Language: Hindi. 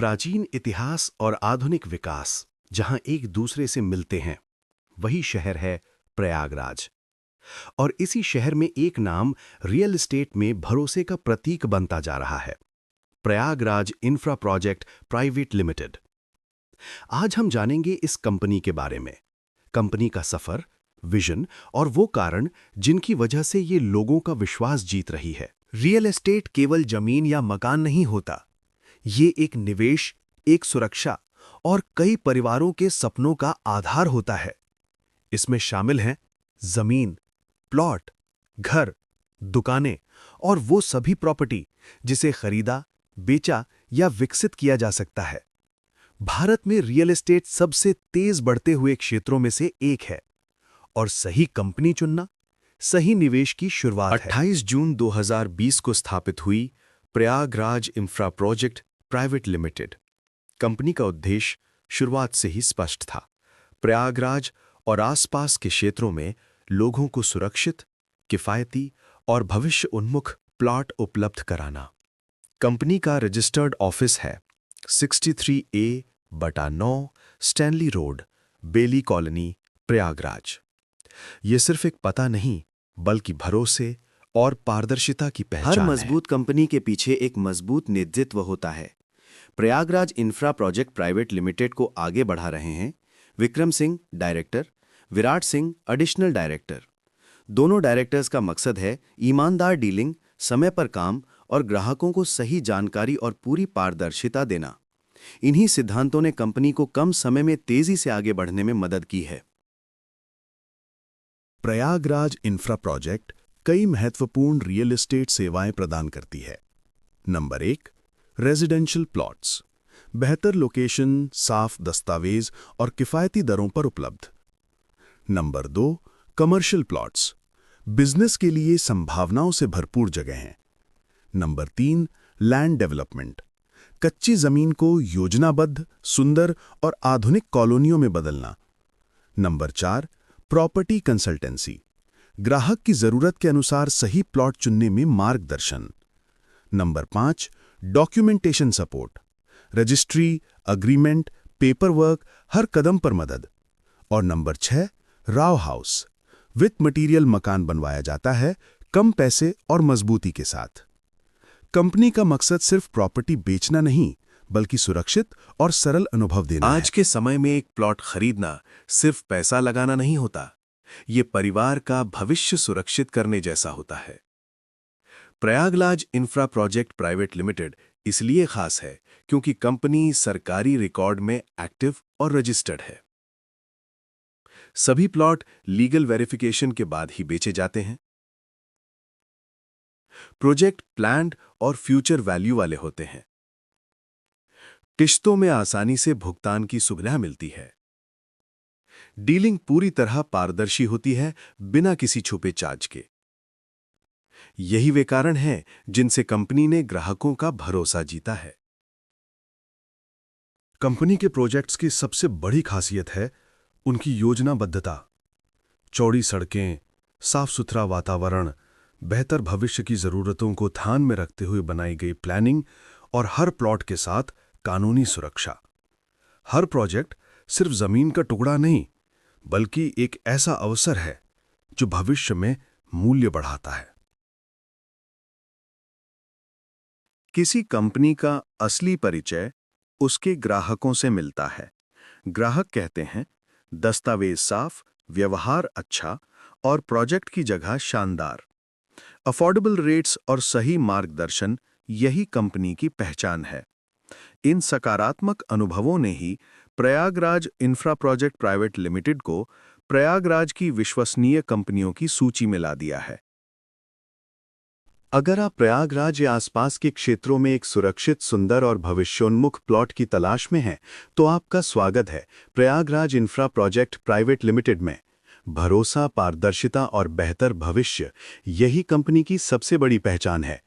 प्राचीन इतिहास और आधुनिक विकास जहां एक दूसरे से मिलते हैं, वही शहर है प्रयागराज। और इसी शहर में एक नाम रियल एस्टेट में भरोसे का प्रतीक बनता जा रहा है, Prayagraj infra project private limited. आज हम जानेंगे इस कंपनी के बारे में, कंपनी का सफर, विजन और वो कारण जिनकी वजह से ये लोगों का विश्वास जीत रही है। रियल एस्टेट केवल जमीन या मकान नहीं होता, ये एक निवेश, एक सुरक्षा और कई परिवारों के सपनों का आधार होता है। इसमें शामिल हैं जमीन, प्लॉट, घर, दुकानें और वो सभी प्रॉपर्टी जिसे खरीदा, बेचा या विकसित किया जा सकता है। भारत में रियल एस्टेट सबसे तेज बढ़ते हुए क्षेत्रों में से एक है और सही कंपनी चुनना सही निवेश की शुरुआत है। 28 जून 2020 को स्थापित हुई Prayagraj infra project private limited. Company का उद्देश्य शुरुआत से ही स्पष्ट था, प्रयागराज और आसपास के क्षेत्रों में लोगों को सुरक्षित, किफायती और भविष्य उन्मुख प्लॉट उपलब्ध कराना। कंपनी का रजिस्टर्ड ऑफिस है 63A/9 स्टैनली रोड, बेली कॉलोनी, प्रयागराज। ये सिर्फ एक पता नहीं, बल्कि भरोसे और पारदर्शिता की पहचान हर है। मजबूत कंपनी के पीछे एक मजबूत नेतृत्व होता है। Prayagraj infra project private limited को आगे बढ़ा रहे हैं Vikram Singh, director, Virat Singh, additional director. दोनों डायरेक्टर्स का मकसद है ईमानदार डीलिंग, समय पर काम और ग्राहकों को सही जानकारी और पूरी पारदर्शिता देना। इन्हीं सिद्धांतों ने कंपनी को कम समय में तेजी से आगे बढ़ने में मदद की है। प्रयागराज इंफ्रा प्रोजेक्ट कई महत्वपूर्ण रियल एस्टेट सेवाएं प्रदान करती है। नंबर 1, रेजिडेंशियल प्लॉट्स, बेहतर लोकेशन, साफ दस्तावेज और किफायती दरों पर उपलब्ध। नंबर 2, कमर्शियल प्लॉट्स, बिजनेस के लिए संभावनाओं से भरपूर जगह हैं। नंबर 3, लैंड डेवलपमेंट, कच्ची जमीन को योजनाबद्ध, सुंदर और आधुनिक कॉलोनियों में बदलना। नंबर 4, प्रॉपर्टी कंसल्टेंसी, ग्राहक की जरूरत के अनुसार सही प्लॉट चुनने में मार्गदर्शन। Number 5, documentation support, registry, agreement, paper work, हर कदम पर मदद। और number 6, Rao house, with material मकान बनवाया जाता है, कम पैसे और मजबूती के साथ। कंपनी का मकसद सिर्फ प्रॉपर्टी बेचना नहीं, बल्कि सुरक्षित और सरल अनुभव देना है। आज के समय में एक प्लॉट खरीदना सिर्फ पैसा लगाना नहीं होता, ये परिवार का भविष्य सुरक्षित करने जैसा होता है। Prayagraj infra project private limited इसलिए खास है क्योंकि कंपनी सरकारी रिकॉर्ड में एक्टिव और रजिस्टर्ड है। सभी प्लॉट लीगल वेरिफिकेशन के बाद ही बेचे जाते हैं। प्रोजेक्ट प्लान्ड और फ्यूचर वैल्यू वाले होते हैं। किश्तों में आसानी से भुगतान की सुविधा मिलती है। डीलिंग पूरी तरह पारदर्शी होती है, बिना किसी छुपे चार्ज के। यही वे कारण हैं जिनसे कंपनी ने ग्राहकों का भरोसा जीता है। कंपनी के प्रोजेक्ट्स की सबसे बड़ी खासियत है उनकी योजनाबद्धता। चौड़ी सड़कें, साफ सुथरा वातावरण, बेहतर भविष्य की जरूरतों को ध्यान में रखते हुए बनाई गई प्लानिंग और हर प्लॉट के साथ कानूनी सुरक्षा। हर प्रोजेक्ट सिर्फ जमीन का टुकड़ा नहीं, बल्कि एक ऐसा अवसर है जो भविष्य में मूल्य बढ़ाता है। किसी कंपनी का असली परिचय उसके ग्राहकों से मिलता है। ग्राहक कहते हैं, दस्तावेज साफ, व्यवहार अच्छा और प्रोजेक्ट की जगह शानदार। अफोर्डेबल रेट्स और सही मार्गदर्शन, यही कंपनी की पहचान है। इन सकारात्मक अनुभवों ने ही Prayagraj infra project private limited को प्रयागराज की विश्वसनीय कंपनियों की सूची में ला दिया है। अगर आप प्रयागराज या आसपास के क्षेत्रों में एक सुरक्षित, सुंदर और भविष्योन्मुख प्लॉट की तलाश में हैं, तो आपका स्वागत है Prayagraj infra project private limited में। भरोसा, पारदर्शिता और बेहतर भविष्य, यही कंपनी की सबसे बड़ी पहचान है।